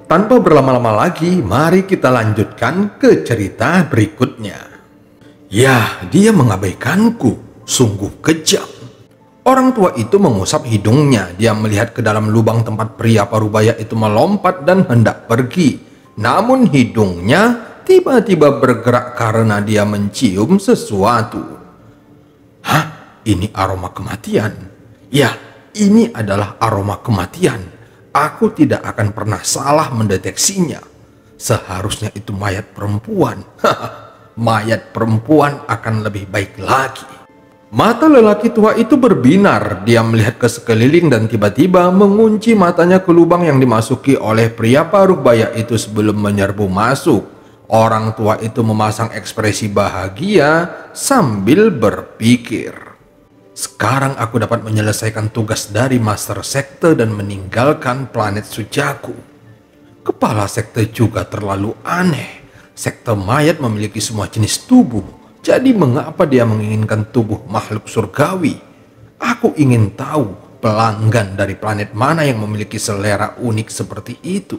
Tanpa berlama-lama lagi, mari kita lanjutkan ke cerita berikutnya. Ya, dia mengabaikanku, sungguh kejam. Orang tua itu mengusap hidungnya. Dia melihat ke dalam lubang tempat pria parubaya itu melompat dan hendak pergi. Namun hidungnya tiba-tiba bergerak karena dia mencium sesuatu. Hah? Ini aroma kematian? Ya, ini adalah aroma kematian. Aku tidak akan pernah salah mendeteksinya. Seharusnya itu mayat perempuan. Mayat perempuan akan lebih baik lagi. Mata lelaki tua itu berbinar. Dia melihat ke sekeliling dan tiba-tiba mengunci matanya ke lubang yang dimasuki oleh pria parubaya itu sebelum menyerbu masuk. Orang tua itu memasang ekspresi bahagia sambil berpikir. Sekarang aku dapat menyelesaikan tugas dari Master Sekte dan meninggalkan planet Sujaku. Kepala sekte juga terlalu aneh. Sekte mayat memiliki semua jenis tubuh. Jadi mengapa dia menginginkan tubuh makhluk surgawi? Aku ingin tahu pelanggan dari planet mana yang memiliki selera unik seperti itu.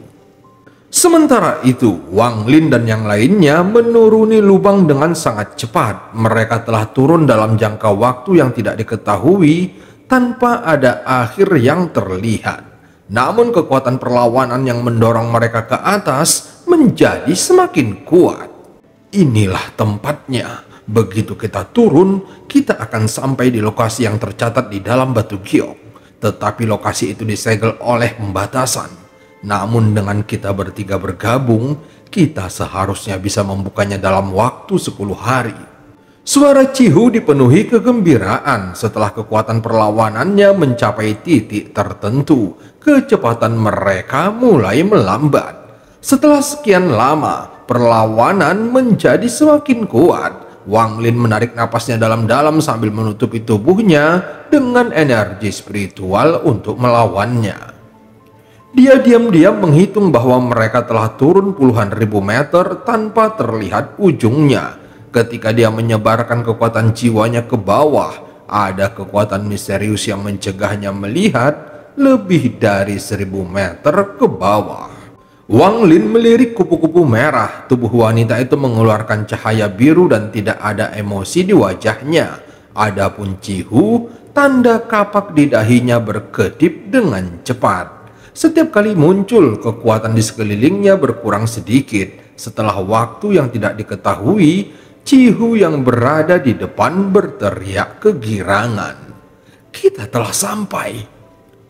Sementara itu, Wang Lin dan yang lainnya menuruni lubang dengan sangat cepat. Mereka telah turun dalam jangka waktu yang tidak diketahui tanpa ada akhir yang terlihat. Namun kekuatan perlawanan yang mendorong mereka ke atas menjadi semakin kuat. Inilah tempatnya. Begitu kita turun, kita akan sampai di lokasi yang tercatat di dalam batu giok. Tetapi lokasi itu disegel oleh pembatasan. Namun dengan kita bertiga bergabung, kita seharusnya bisa membukanya dalam waktu 10 hari. Suara Cihu dipenuhi kegembiraan setelah kekuatan perlawanannya mencapai titik tertentu. Kecepatan mereka mulai melambat. Setelah sekian lama, perlawanan menjadi semakin kuat. Wang Lin menarik napasnya dalam-dalam sambil menutupi tubuhnya dengan energi spiritual untuk melawannya. Dia diam-diam menghitung bahwa mereka telah turun puluhan ribu meter tanpa terlihat ujungnya. Ketika dia menyebarkan kekuatan jiwanya ke bawah, ada kekuatan misterius yang mencegahnya melihat lebih dari 1000 meter ke bawah. Wang Lin melirik kupu-kupu merah. Tubuh wanita itu mengeluarkan cahaya biru dan tidak ada emosi di wajahnya. Adapun Cihu, tanda kapak di dahinya berkedip dengan cepat. Setiap kali muncul, kekuatan di sekelilingnya berkurang sedikit. Setelah waktu yang tidak diketahui, Cihu yang berada di depan berteriak kegirangan. Kita telah sampai.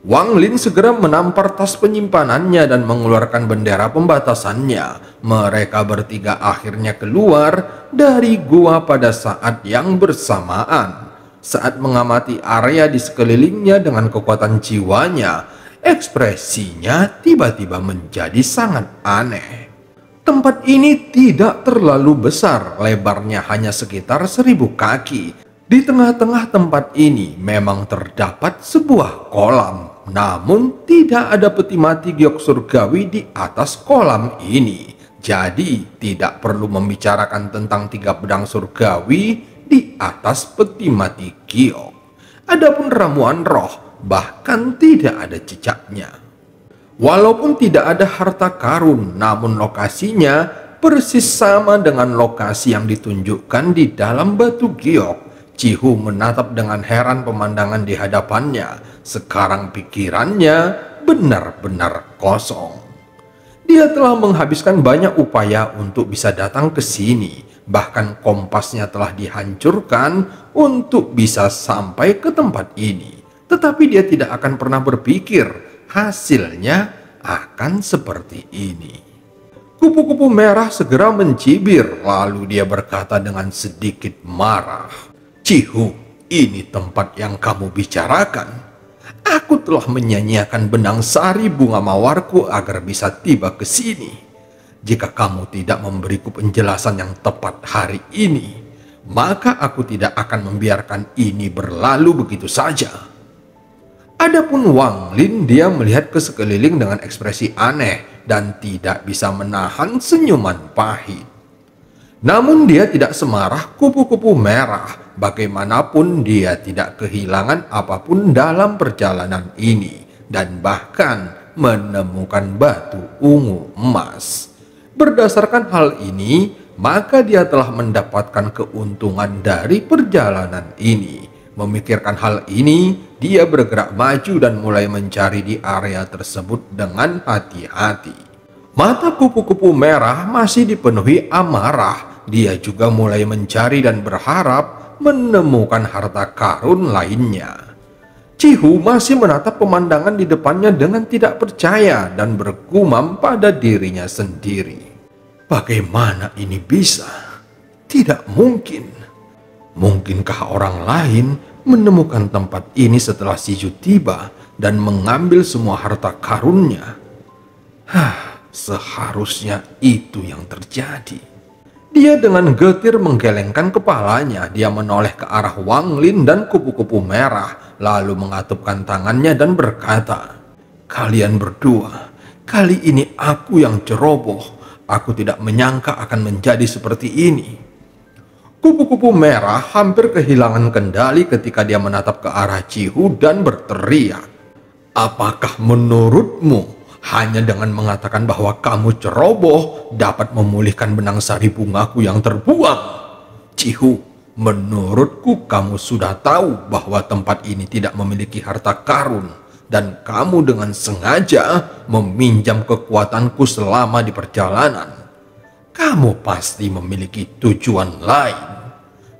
Wang Lin segera menampar tas penyimpanannya dan mengeluarkan bendera pembatasannya. Mereka bertiga akhirnya keluar dari gua pada saat yang bersamaan. Saat mengamati area di sekelilingnya dengan kekuatan jiwanya, ekspresinya tiba-tiba menjadi sangat aneh. Tempat ini tidak terlalu besar, lebarnya hanya sekitar 1000 kaki. Di tengah-tengah tempat ini memang terdapat sebuah kolam. Namun tidak ada peti mati giok surgawi di atas kolam ini. Jadi tidak perlu membicarakan tentang 3 pedang surgawi di atas peti mati giok. Adapun ramuan roh bahkan tidak ada jejaknya. Walaupun tidak ada harta karun, namun lokasinya persis sama dengan lokasi yang ditunjukkan di dalam batu giok. Cihu menatap dengan heran pemandangan di hadapannya. Sekarang pikirannya benar-benar kosong. Dia telah menghabiskan banyak upaya untuk bisa datang ke sini. Bahkan kompasnya telah dihancurkan untuk bisa sampai ke tempat ini. Tetapi dia tidak akan pernah berpikir hasilnya akan seperti ini. Kupu-kupu merah segera mencibir, lalu dia berkata dengan sedikit marah. Cihu, ini tempat yang kamu bicarakan. Aku telah menyanyiakan benang sari bunga mawarku agar bisa tiba ke sini. Jika kamu tidak memberiku penjelasan yang tepat hari ini, maka aku tidak akan membiarkan ini berlalu begitu saja. Adapun Wang Lin, dia melihat ke sekeliling dengan ekspresi aneh dan tidak bisa menahan senyuman pahit. Namun dia tidak semarah kupu-kupu merah. Bagaimanapun dia tidak kehilangan apapun dalam perjalanan ini. Dan bahkan menemukan batu ungu emas. Berdasarkan hal ini, maka dia telah mendapatkan keuntungan dari perjalanan ini. Memikirkan hal ini, dia bergerak maju dan mulai mencari di area tersebut dengan hati-hati. Mata kupu-kupu merah masih dipenuhi amarah. Dia juga mulai mencari dan berharap menemukan harta karun lainnya. Cihu masih menatap pemandangan di depannya dengan tidak percaya dan bergumam pada dirinya sendiri. Bagaimana ini bisa? Tidak mungkin. Mungkinkah orang lain menemukan tempat ini setelah Shiju tiba dan mengambil semua harta karunnya? Seharusnya itu yang terjadi. Dia dengan getir menggelengkan kepalanya. Dia menoleh ke arah Wang Lin dan kupu-kupu merah, lalu mengatupkan tangannya dan berkata, "Kalian berdua, kali ini aku yang ceroboh. Aku tidak menyangka akan menjadi seperti ini." Kupu-kupu merah hampir kehilangan kendali ketika dia menatap ke arah Cihu dan berteriak, "Apakah menurutmu hanya dengan mengatakan bahwa kamu ceroboh dapat memulihkan benang sari bungaku yang terbuang? Cihu, menurutku kamu sudah tahu bahwa tempat ini tidak memiliki harta karun dan kamu dengan sengaja meminjam kekuatanku selama di perjalanan. Kamu pasti memiliki tujuan lain.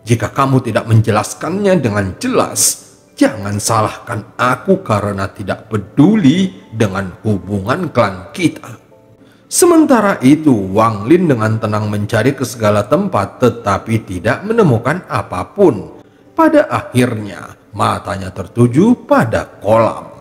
Jika kamu tidak menjelaskannya dengan jelas, jangan salahkan aku karena tidak peduli dengan hubungan klan kita." Sementara itu, Wang Lin dengan tenang mencari ke segala tempat tetapi tidak menemukan apapun. Pada akhirnya, matanya tertuju pada kolam.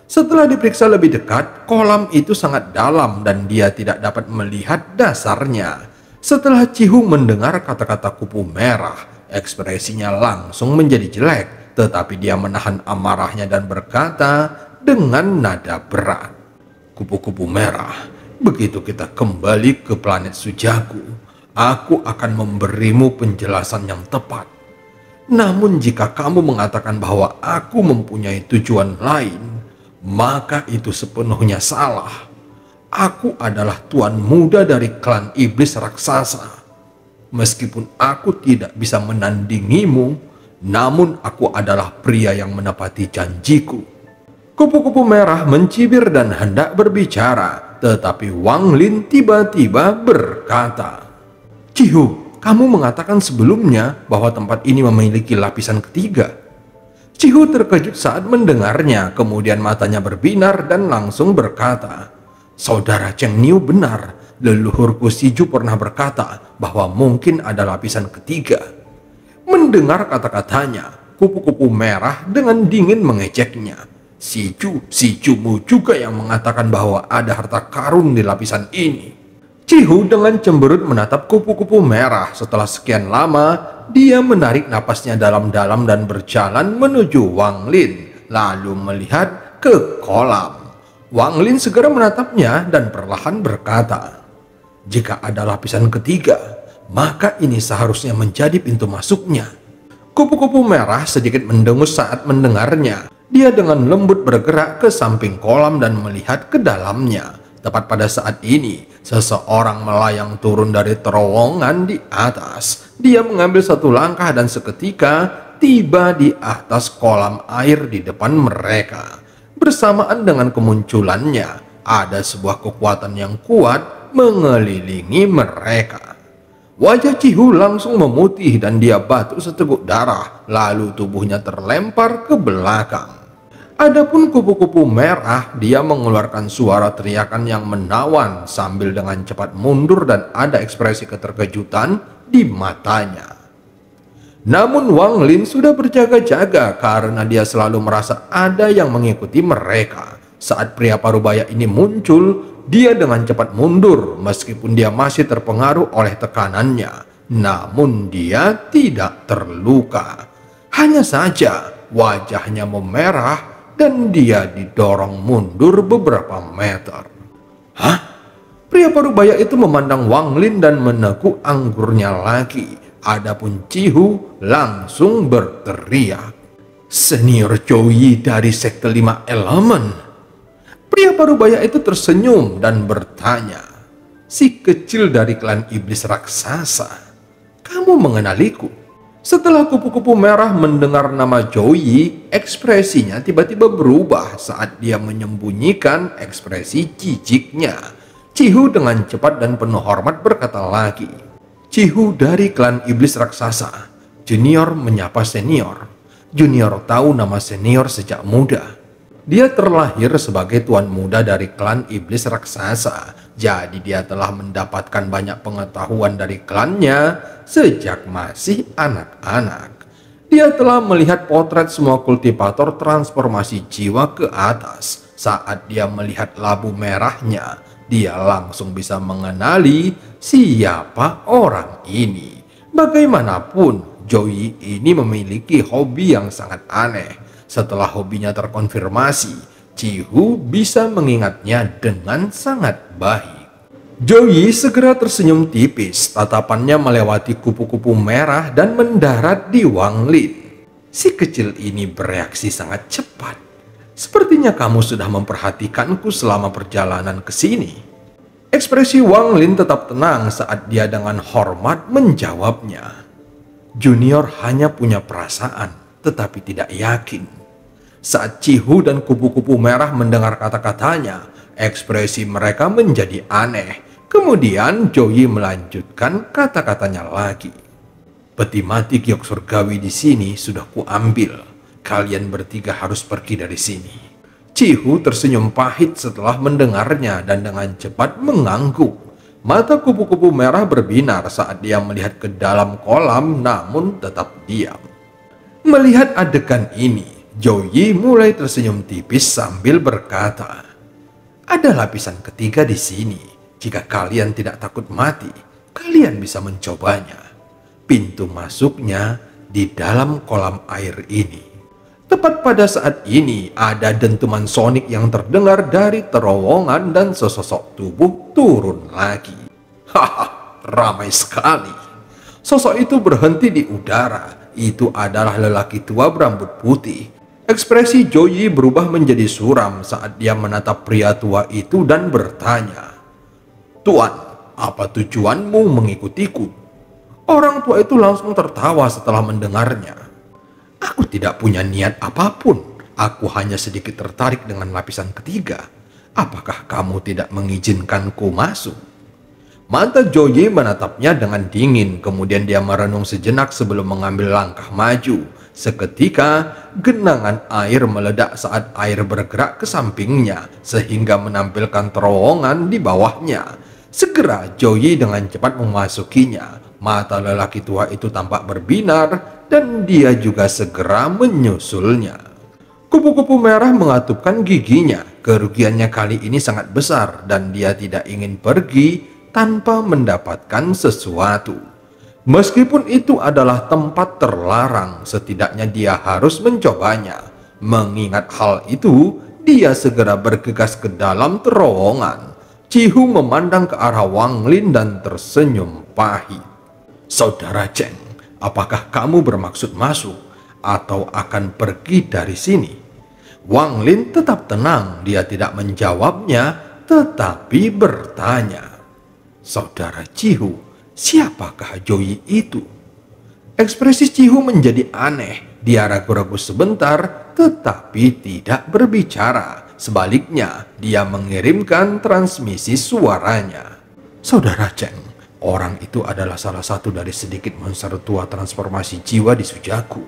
Setelah diperiksa lebih dekat, kolam itu sangat dalam dan dia tidak dapat melihat dasarnya. Setelah Cihu mendengar kata-kata kupu merah, ekspresinya langsung menjadi jelek, tetapi dia menahan amarahnya dan berkata dengan nada berat, "Kupu-kupu merah, begitu kita kembali ke planet Sujaku, aku akan memberimu penjelasan yang tepat. Namun jika kamu mengatakan bahwa aku mempunyai tujuan lain, maka itu sepenuhnya salah. Aku adalah tuan muda dari klan iblis raksasa. Meskipun aku tidak bisa menandingimu, namun aku adalah pria yang menepati janjiku." Kupu-kupu merah mencibir dan hendak berbicara, tetapi Wang Lin tiba-tiba berkata, "Cihu, kamu mengatakan sebelumnya bahwa tempat ini memiliki lapisan ketiga." Cihu terkejut saat mendengarnya, kemudian matanya berbinar dan langsung berkata, "Saudara Cheng Niu benar. Leluhurku Shiju pernah berkata bahwa mungkin ada lapisan ketiga." Mendengar kata-katanya, kupu-kupu merah dengan dingin mengejeknya. Shijumu juga yang mengatakan bahwa ada harta karun di lapisan ini." Cihu dengan cemberut menatap kupu-kupu merah. Setelah sekian lama, dia menarik napasnya dalam-dalam dan berjalan menuju Wang Lin, lalu melihat ke kolam. Wang Lin segera menatapnya dan perlahan berkata, "Jika ada lapisan ketiga, maka ini seharusnya menjadi pintu masuknya." Kupu-kupu merah sedikit mendengus saat mendengarnya. Dia dengan lembut bergerak ke samping kolam dan melihat ke dalamnya. Tepat pada saat ini, seseorang melayang turun dari terowongan di atas. Dia mengambil satu langkah dan seketika tiba di atas kolam air di depan mereka. Bersamaan dengan kemunculannya, ada sebuah kekuatan yang kuat mengelilingi mereka. Wajah Cihu langsung memutih dan dia batuk seteguk darah, lalu tubuhnya terlempar ke belakang. Adapun kupu-kupu merah, dia mengeluarkan suara teriakan yang menawan sambil dengan cepat mundur dan ada ekspresi keterkejutan di matanya. Namun Wang Lin sudah berjaga-jaga karena dia selalu merasa ada yang mengikuti mereka. Saat pria parubaya ini muncul, dia dengan cepat mundur meskipun dia masih terpengaruh oleh tekanannya. Namun dia tidak terluka. Hanya saja wajahnya memerah dan dia didorong mundur beberapa meter. "Hah?" Pria parubaya itu memandang Wang Lin dan meneguk anggurnya lagi. Adapun Cihu langsung berteriak, "Senior Chou Yi dari Sekte 5 Elemen." Pria parubaya itu tersenyum dan bertanya, "Si kecil dari klan iblis raksasa, kamu mengenaliku?" Setelah kupu-kupu merah mendengar nama Joey, ekspresinya tiba-tiba berubah saat dia menyembunyikan ekspresi jijiknya. Cihu dengan cepat dan penuh hormat berkata lagi, "Cihu dari klan iblis raksasa." Junior menyapa senior. Junior tahu nama senior sejak muda. Dia terlahir sebagai tuan muda dari klan iblis raksasa. Jadi dia telah mendapatkan banyak pengetahuan dari klannya sejak masih anak-anak. Dia telah melihat potret semua kultivator transformasi jiwa ke atas. Saat dia melihat labu merahnya, dia langsung bisa mengenali siapa orang ini. Bagaimanapun, Joey ini memiliki hobi yang sangat aneh. Setelah hobinya terkonfirmasi, Cihu bisa mengingatnya dengan sangat baik. Joey segera tersenyum tipis, tatapannya melewati kupu-kupu merah dan mendarat di Wang Lin. Si kecil ini bereaksi sangat cepat. "Sepertinya kamu sudah memperhatikanku selama perjalanan ke sini." Ekspresi Wang Lin tetap tenang saat dia dengan hormat menjawabnya. Junior hanya punya perasaan, tetapi tidak yakin. Saat Cihu dan kupu-kupu merah mendengar kata-katanya, ekspresi mereka menjadi aneh. Kemudian Joey melanjutkan kata-katanya lagi. "Peti mati giok surgawi di sini sudah kuambil. Kalian bertiga harus pergi dari sini." Cihu tersenyum pahit setelah mendengarnya dan dengan cepat mengangguk. Mata kupu-kupu merah berbinar saat dia melihat ke dalam kolam, namun tetap diam. Melihat adegan ini, Joey mulai tersenyum tipis sambil berkata, "Ada lapisan ketiga di sini. Jika kalian tidak takut mati, kalian bisa mencobanya. Pintu masuknya di dalam kolam air ini." Tepat pada saat ini, ada dentuman sonik yang terdengar dari terowongan dan sesosok tubuh turun lagi. Haha, ramai sekali. Sosok itu berhenti di udara. Itu adalah lelaki tua berambut putih. Ekspresi Joey berubah menjadi suram saat dia menatap pria tua itu dan bertanya, "Tuan, apa tujuanmu mengikutiku?" Orang tua itu langsung tertawa setelah mendengarnya. "Aku tidak punya niat apapun. Aku hanya sedikit tertarik dengan lapisan ketiga. Apakah kamu tidak mengizinkanku masuk?" Mata Joey menatapnya dengan dingin, kemudian dia merenung sejenak sebelum mengambil langkah maju. Seketika, genangan air meledak saat air bergerak ke sampingnya, sehingga menampilkan terowongan di bawahnya. Segera Joey dengan cepat memasukinya. Mata lelaki tua itu tampak berbinar, dan dia juga segera menyusulnya. Kupu-kupu merah mengatupkan giginya. Kerugiannya kali ini sangat besar, dan dia tidak ingin pergi tanpa mendapatkan sesuatu. Meskipun itu adalah tempat terlarang, setidaknya dia harus mencobanya. Mengingat hal itu, dia segera bergegas ke dalam terowongan. Cihu memandang ke arah Wang Lin dan tersenyum pahit. "Saudara Cheng, apakah kamu bermaksud masuk atau akan pergi dari sini?" Wang Lin tetap tenang, dia tidak menjawabnya, tetapi bertanya, "Saudara Cihu, siapakah Joey itu?" Ekspresi Cihu menjadi aneh. Dia ragu-ragu sebentar, tetapi tidak berbicara. Sebaliknya, dia mengirimkan transmisi suaranya. "Saudara Cheng, orang itu adalah salah satu dari sedikit monster tua transformasi jiwa di Sujaku.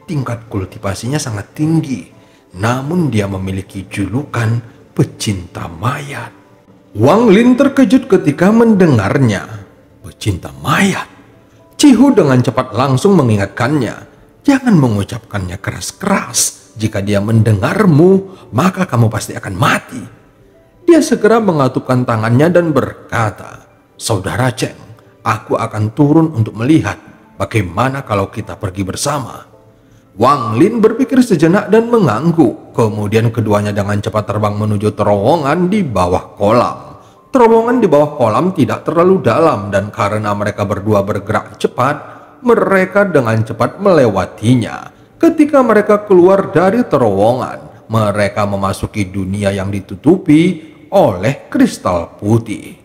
Tingkat kultivasinya sangat tinggi, namun dia memiliki julukan pecinta mayat." Wang Lin terkejut ketika mendengarnya. Pecinta mayat? Cihu dengan cepat langsung mengingatkannya, "Jangan mengucapkannya keras-keras. Jika dia mendengarmu, maka kamu pasti akan mati." Dia segera mengatupkan tangannya dan berkata, "Saudara Cheng, aku akan turun untuk melihat. Bagaimana kalau kita pergi bersama?" Wang Lin berpikir sejenak dan mengangguk. Kemudian keduanya dengan cepat terbang menuju terowongan di bawah kolam. Terowongan di bawah kolam tidak terlalu dalam, dan karena mereka berdua bergerak cepat, mereka dengan cepat melewatinya. Ketika mereka keluar dari terowongan, mereka memasuki dunia yang ditutupi oleh kristal putih.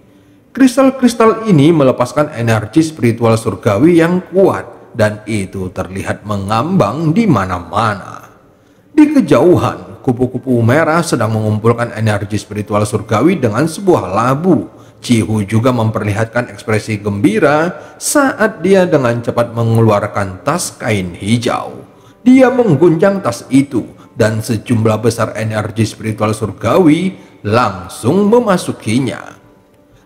Kristal-kristal ini melepaskan energi spiritual surgawi yang kuat dan itu terlihat mengambang di mana-mana. Di kejauhan, kupu-kupu merah sedang mengumpulkan energi spiritual surgawi dengan sebuah labu. Cihu juga memperlihatkan ekspresi gembira saat dia dengan cepat mengeluarkan tas kain hijau. Dia mengguncang tas itu dan sejumlah besar energi spiritual surgawi langsung memasukinya.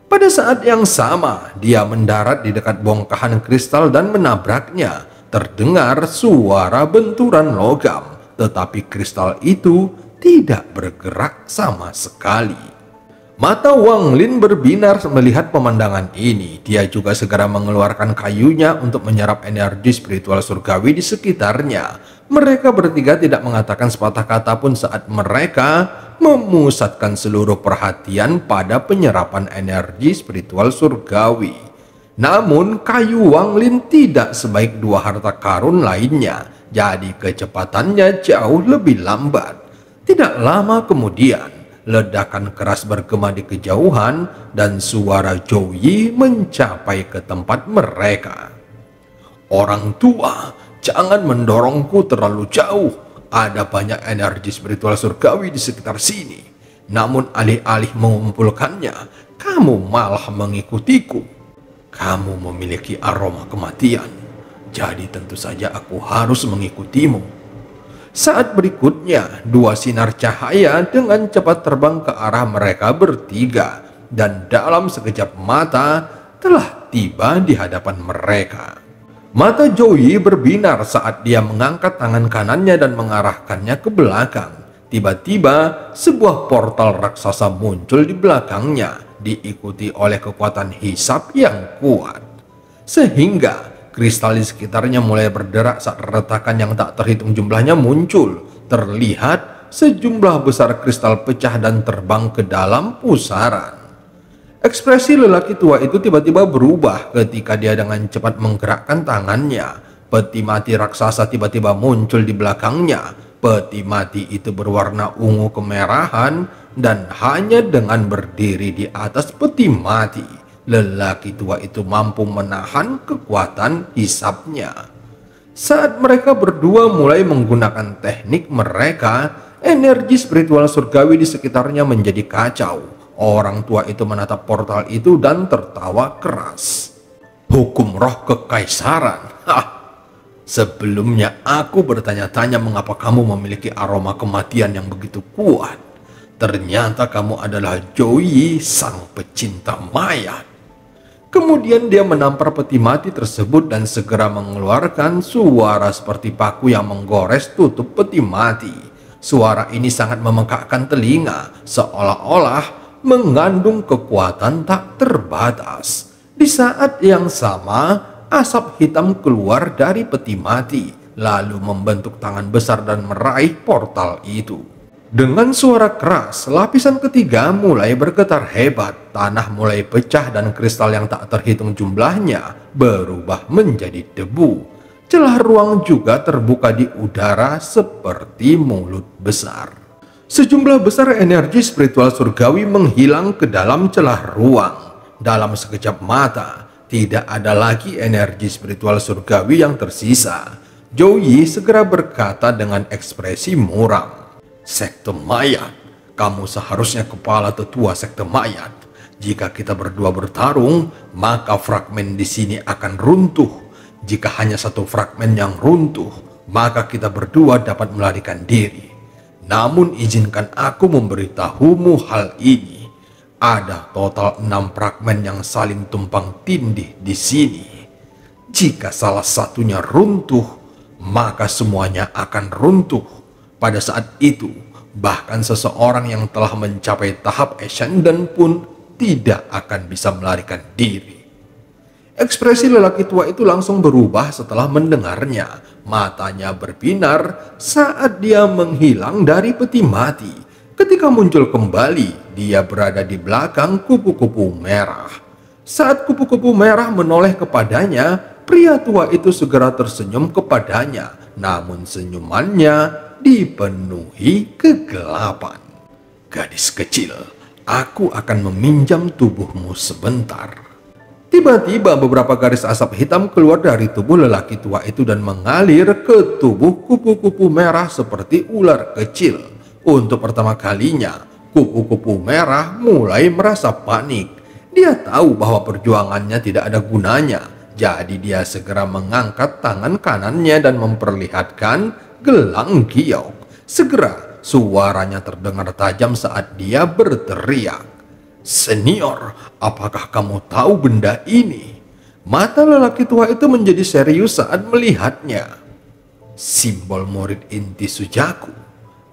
Pada saat yang sama, dia mendarat di dekat bongkahan kristal dan menabraknya. Terdengar suara benturan logam, tetapi kristal itu tidak bergerak sama sekali. Mata Wang Lin berbinar melihat pemandangan ini. Dia juga segera mengeluarkan kayunya untuk menyerap energi spiritual surgawi di sekitarnya. Mereka bertiga tidak mengatakan sepatah kata pun saat mereka memusatkan seluruh perhatian pada penyerapan energi spiritual surgawi. Namun kayu Wang Lin tidak sebaik dua harta karun lainnya, jadi kecepatannya jauh lebih lambat. Tidak lama kemudian, ledakan keras bergema di kejauhan dan suara Zhou Yi mencapai ke tempat mereka. "Orang tua, jangan mendorongku terlalu jauh. Ada banyak energi spiritual surgawi di sekitar sini. Namun alih-alih mengumpulkannya, kamu malah mengikutiku. Kamu memiliki aroma kematian, jadi tentu saja aku harus mengikutimu." Saat berikutnya, dua sinar cahaya dengan cepat terbang ke arah mereka bertiga dan dalam sekejap mata telah tiba di hadapan mereka. Mata Zhou Yi berbinar saat dia mengangkat tangan kanannya dan mengarahkannya ke belakang. Tiba-tiba, sebuah portal raksasa muncul di belakangnya, diikuti oleh kekuatan hisab yang kuat. Sehingga kristal di sekitarnya mulai berderak saat retakan yang tak terhitung jumlahnya muncul. Terlihat sejumlah besar kristal pecah dan terbang ke dalam pusaran. Ekspresi lelaki tua itu tiba-tiba berubah ketika dia dengan cepat menggerakkan tangannya. Peti mati raksasa tiba-tiba muncul di belakangnya. Peti mati itu berwarna ungu kemerahan dan hanya dengan berdiri di atas peti mati, lelaki tua itu mampu menahan kekuatan hisabnya. Saat mereka berdua mulai menggunakan teknik mereka, energi spiritual surgawi di sekitarnya menjadi kacau. Orang tua itu menatap portal itu dan tertawa keras. "Hukum roh kekaisaran. Hah. Sebelumnya aku bertanya-tanya mengapa kamu memiliki aroma kematian yang begitu kuat. Ternyata kamu adalah Zhou Yi, sang pecinta mayat." Kemudian dia menampar peti mati tersebut dan segera mengeluarkan suara seperti paku yang menggores tutup peti mati. Suara ini sangat memekakkan telinga, seolah-olah mengandung kekuatan tak terbatas. Di saat yang sama, asap hitam keluar dari peti mati, lalu membentuk tangan besar dan meraih portal itu. Dengan suara keras, lapisan ketiga mulai bergetar hebat, tanah mulai pecah dan kristal yang tak terhitung jumlahnya berubah menjadi debu. Celah ruang juga terbuka di udara seperti mulut besar. Sejumlah besar energi spiritual surgawi menghilang ke dalam celah ruang. Dalam sekejap mata, tidak ada lagi energi spiritual surgawi yang tersisa. Zhou Yi segera berkata dengan ekspresi muram, "Sekte mayat, kamu seharusnya kepala tetua sekte mayat. Jika kita berdua bertarung, maka fragmen di sini akan runtuh. Jika hanya satu fragmen yang runtuh, maka kita berdua dapat melarikan diri. Namun izinkan aku memberitahumu hal ini. Ada total 6 fragmen yang saling tumpang tindih di sini. Jika salah satunya runtuh, maka semuanya akan runtuh. Pada saat itu, bahkan seseorang yang telah mencapai tahap ascendant pun tidak akan bisa melarikan diri." Ekspresi lelaki tua itu langsung berubah setelah mendengarnya. Matanya berbinar saat dia menghilang dari peti mati. Ketika muncul kembali, dia berada di belakang kupu-kupu merah. Saat kupu-kupu merah menoleh kepadanya, pria tua itu segera tersenyum kepadanya. Namun senyumannya dipenuhi kegelapan. Gadis kecil, aku akan meminjam tubuhmu sebentar. Tiba-tiba beberapa garis asap hitam keluar dari tubuh lelaki tua itu dan mengalir ke tubuh kupu-kupu merah seperti ular kecil. Untuk pertama kalinya, kupu-kupu merah mulai merasa panik. Dia tahu bahwa perjuangannya tidak ada gunanya. Jadi dia segera mengangkat tangan kanannya dan memperlihatkan gelang giok. Segera suaranya terdengar tajam saat dia berteriak, "Senior, apakah kamu tahu benda ini?" Mata lelaki tua itu menjadi serius saat melihatnya. Simbol murid inti Sujaku,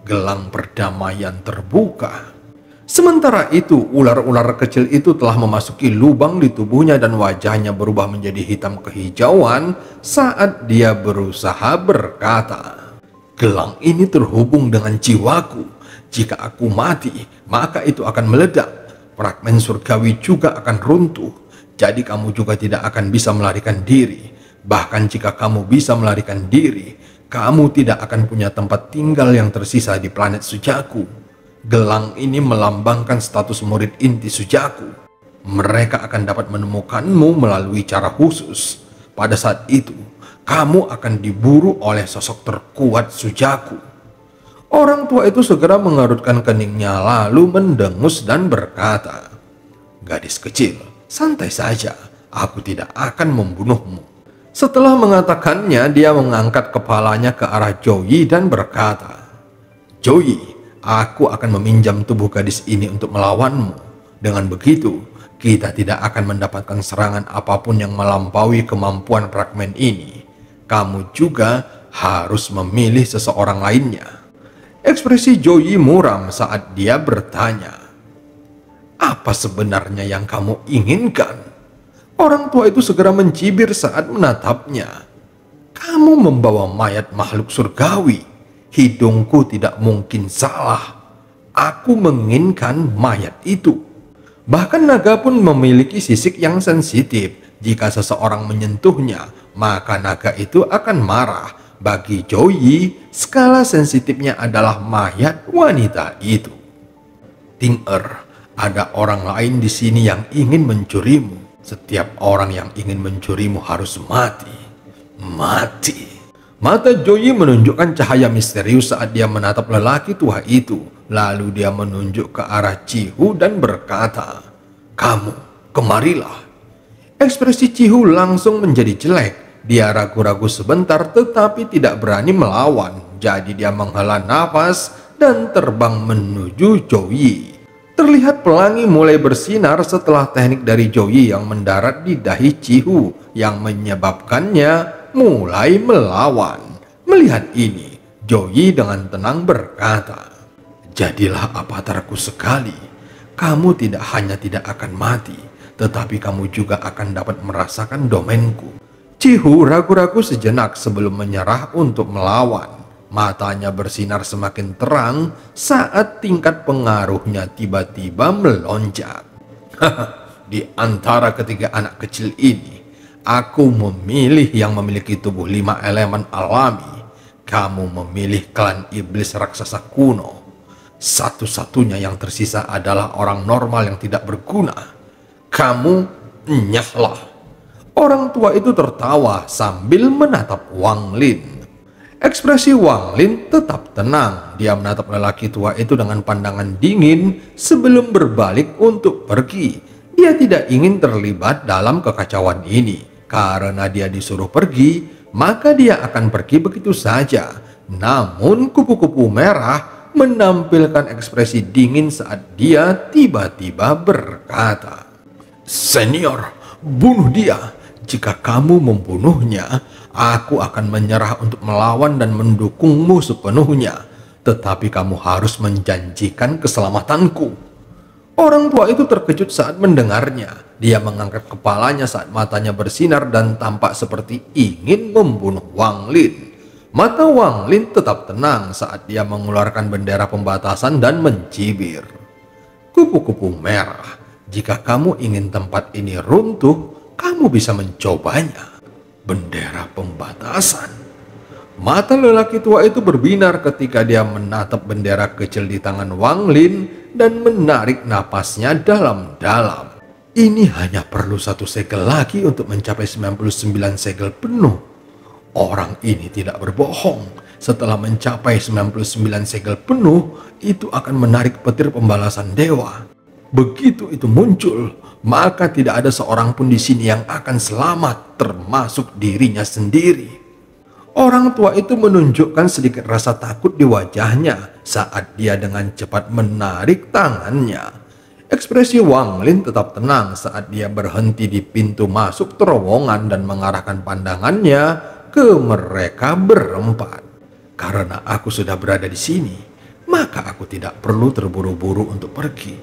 gelang perdamaian terbuka. Sementara itu, ular-ular kecil itu telah memasuki lubang di tubuhnya dan wajahnya berubah menjadi hitam kehijauan saat dia berusaha berkata, "Gelang ini terhubung dengan jiwaku. Jika aku mati, maka itu akan meledak. Fragmen surgawi juga akan runtuh. Jadi kamu juga tidak akan bisa melarikan diri. Bahkan jika kamu bisa melarikan diri, kamu tidak akan punya tempat tinggal yang tersisa di planet Sujaku. Gelang ini melambangkan status murid inti Sujaku. Mereka akan dapat menemukanmu melalui cara khusus. Pada saat itu, kamu akan diburu oleh sosok terkuat Sujaku." Orang tua itu segera mengerutkan keningnya lalu mendengus dan berkata, "Gadis kecil, santai saja. Aku tidak akan membunuhmu." Setelah mengatakannya, dia mengangkat kepalanya ke arah Joey dan berkata, "Joey, aku akan meminjam tubuh gadis ini untuk melawanmu. Dengan begitu, kita tidak akan mendapatkan serangan apapun yang melampaui kemampuan fragmen ini. Kamu juga harus memilih seseorang lainnya." Ekspresi Joey muram saat dia bertanya, "Apa sebenarnya yang kamu inginkan?" Orang tua itu segera mencibir saat menatapnya. "Kamu membawa mayat makhluk surgawi. Hidungku tidak mungkin salah. Aku menginginkan mayat itu." Bahkan naga pun memiliki sisik yang sensitif. Jika seseorang menyentuhnya, maka naga itu akan marah. Bagi Joey, skala sensitifnya adalah mayat wanita itu. "Ting-er, ada orang lain di sini yang ingin mencurimu. Setiap orang yang ingin mencurimu harus mati. Mati." Mata Joey menunjukkan cahaya misterius saat dia menatap lelaki tua itu. Lalu dia menunjuk ke arah Cihu dan berkata, "Kamu, kemarilah." Ekspresi Cihu langsung menjadi jelek. Dia ragu-ragu sebentar tetapi tidak berani melawan. Jadi dia menghela nafas dan terbang menuju Joey. Terlihat pelangi mulai bersinar setelah teknik dari Joey yang mendarat di dahi Cihu yang menyebabkannya mulai melawan. Melihat ini, Joey dengan tenang berkata, "Jadilah avatarku sekali. Kamu tidak hanya tidak akan mati, tetapi kamu juga akan dapat merasakan domainku." Cihu ragu-ragu sejenak sebelum menyerah untuk melawan. Matanya bersinar semakin terang saat tingkat pengaruhnya tiba-tiba melonjak. "Di antara ketiga anak kecil ini, aku memilih yang memiliki tubuh 5 elemen alami. Kamu memilih klan iblis raksasa kuno. Satu-satunya yang tersisa adalah orang normal yang tidak berguna. Kamu nyahlah." Orang tua itu tertawa sambil menatap Wang Lin. Ekspresi Wang Lin tetap tenang. Dia menatap lelaki tua itu dengan pandangan dingin sebelum berbalik untuk pergi. Dia tidak ingin terlibat dalam kekacauan ini. Karena dia disuruh pergi, maka dia akan pergi begitu saja. Namun kupu-kupu merah menampilkan ekspresi dingin saat dia tiba-tiba berkata, "Senior, bunuh dia. Jika kamu membunuhnya, aku akan menyerah untuk melawan dan mendukungmu sepenuhnya. Tetapi kamu harus menjanjikan keselamatanku." Orang tua itu terkejut saat mendengarnya. Dia mengangkat kepalanya saat matanya bersinar dan tampak seperti ingin membunuh Wang Lin. Mata Wang Lin tetap tenang saat dia mengeluarkan bendera pembatasan dan mencibir. "Kupu-kupu merah, jika kamu ingin tempat ini runtuh, kamu bisa mencobanya." Bendera pembatasan. Mata lelaki tua itu berbinar ketika dia menatap bendera kecil di tangan Wang Lin dan menarik napasnya dalam-dalam. Ini hanya perlu 1 segel lagi untuk mencapai 99 segel penuh. Orang ini tidak berbohong. Setelah mencapai 99 segel penuh, itu akan menarik petir pembalasan dewa. Begitu itu muncul, maka tidak ada seorang pun di sini yang akan selamat, termasuk dirinya sendiri. Orang tua itu menunjukkan sedikit rasa takut di wajahnya saat dia dengan cepat menarik tangannya. Ekspresi Wang Lin tetap tenang saat dia berhenti di pintu masuk terowongan dan mengarahkan pandangannya ke mereka berempat. Karena aku sudah berada di sini, maka aku tidak perlu terburu-buru untuk pergi.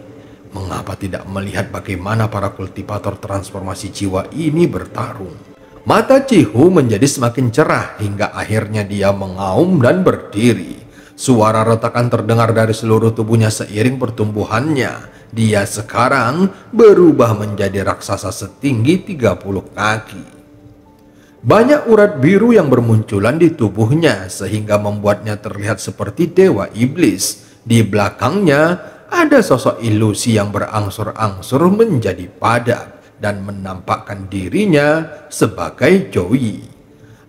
Mengapa tidak melihat bagaimana para kultivator transformasi jiwa ini bertarung? Mata Cihu menjadi semakin cerah hingga akhirnya dia mengaum dan berdiri. Suara retakan terdengar dari seluruh tubuhnya seiring pertumbuhannya. Dia sekarang berubah menjadi raksasa setinggi 30 kaki. Banyak urat biru yang bermunculan di tubuhnya sehingga membuatnya terlihat seperti dewa iblis. Di belakangnya ada sosok ilusi yang berangsur-angsur menjadi padat dan menampakkan dirinya sebagai Joey.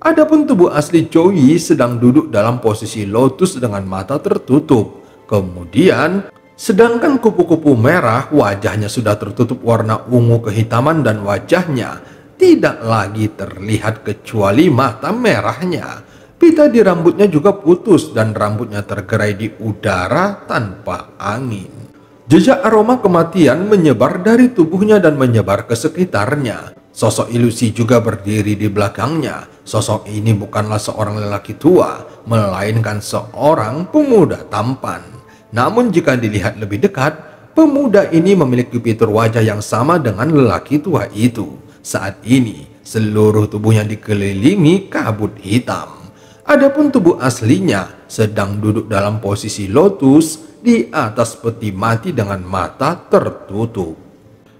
Adapun tubuh asli Joey sedang duduk dalam posisi lotus dengan mata tertutup. Kemudian, sedangkan kupu-kupu merah wajahnya sudah tertutup warna ungu kehitaman dan wajahnya tidak lagi terlihat kecuali mata merahnya. Pita di rambutnya juga putus dan rambutnya tergerai di udara tanpa angin. Jejak aroma kematian menyebar dari tubuhnya dan menyebar ke sekitarnya. Sosok ilusi juga berdiri di belakangnya. Sosok ini bukanlah seorang lelaki tua, melainkan seorang pemuda tampan. Namun jika dilihat lebih dekat, pemuda ini memiliki fitur wajah yang sama dengan lelaki tua itu. Saat ini, seluruh tubuhnya dikelilingi kabut hitam. Adapun tubuh aslinya sedang duduk dalam posisi lotus di atas peti mati dengan mata tertutup.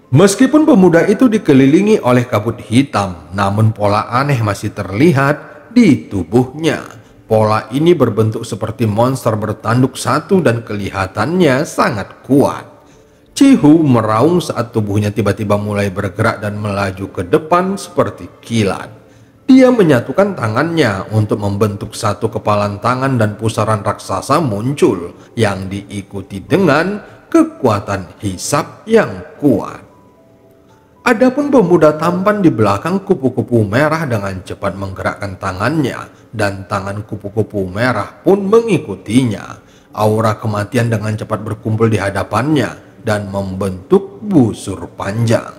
Meskipun pemuda itu dikelilingi oleh kabut hitam, namun pola aneh masih terlihat di tubuhnya. Pola ini berbentuk seperti monster bertanduk satu dan kelihatannya sangat kuat. Cihu meraung saat tubuhnya tiba-tiba mulai bergerak dan melaju ke depan seperti kilat. Dia menyatukan tangannya untuk membentuk satu kepalan tangan dan pusaran raksasa muncul yang diikuti dengan kekuatan hisab yang kuat. Adapun pemuda tampan di belakang kupu-kupu merah dengan cepat menggerakkan tangannya dan tangan kupu-kupu merah pun mengikutinya. Aura kematian dengan cepat berkumpul di hadapannya dan membentuk busur panjang.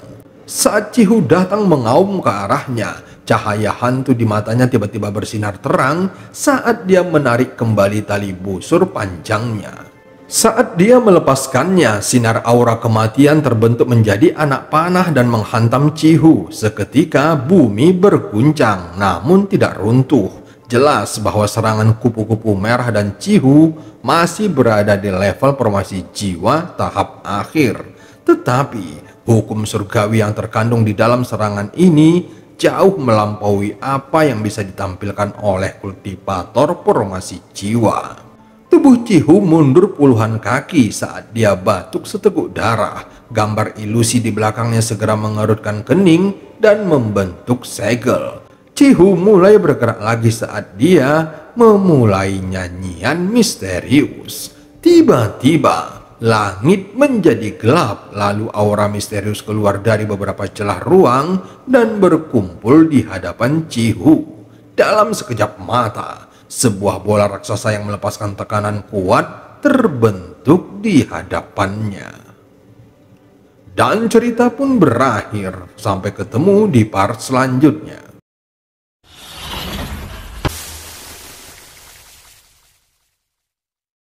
Saat Cihu datang mengaum ke arahnya, cahaya hantu di matanya tiba-tiba bersinar terang saat dia menarik kembali tali busur panjangnya. Saat dia melepaskannya, sinar aura kematian terbentuk menjadi anak panah dan menghantam Cihu. Seketika bumi berguncang namun tidak runtuh. Jelas bahwa serangan kupu-kupu merah dan Cihu masih berada di level formasi jiwa tahap akhir. Tetapi hukum surgawi yang terkandung di dalam serangan ini jauh melampaui apa yang bisa ditampilkan oleh kultivator formasi jiwa. Tubuh Cihu mundur puluhan kaki saat dia batuk seteguk darah. Gambar ilusi di belakangnya segera mengerutkan kening dan membentuk segel. Cihu mulai bergerak lagi saat dia memulai nyanyian misterius. Tiba-tiba langit menjadi gelap, lalu aura misterius keluar dari beberapa celah ruang dan berkumpul di hadapan Cihu. Dalam sekejap mata, sebuah bola raksasa yang melepaskan tekanan kuat terbentuk di hadapannya. Dan cerita pun berakhir. Sampai ketemu di part selanjutnya.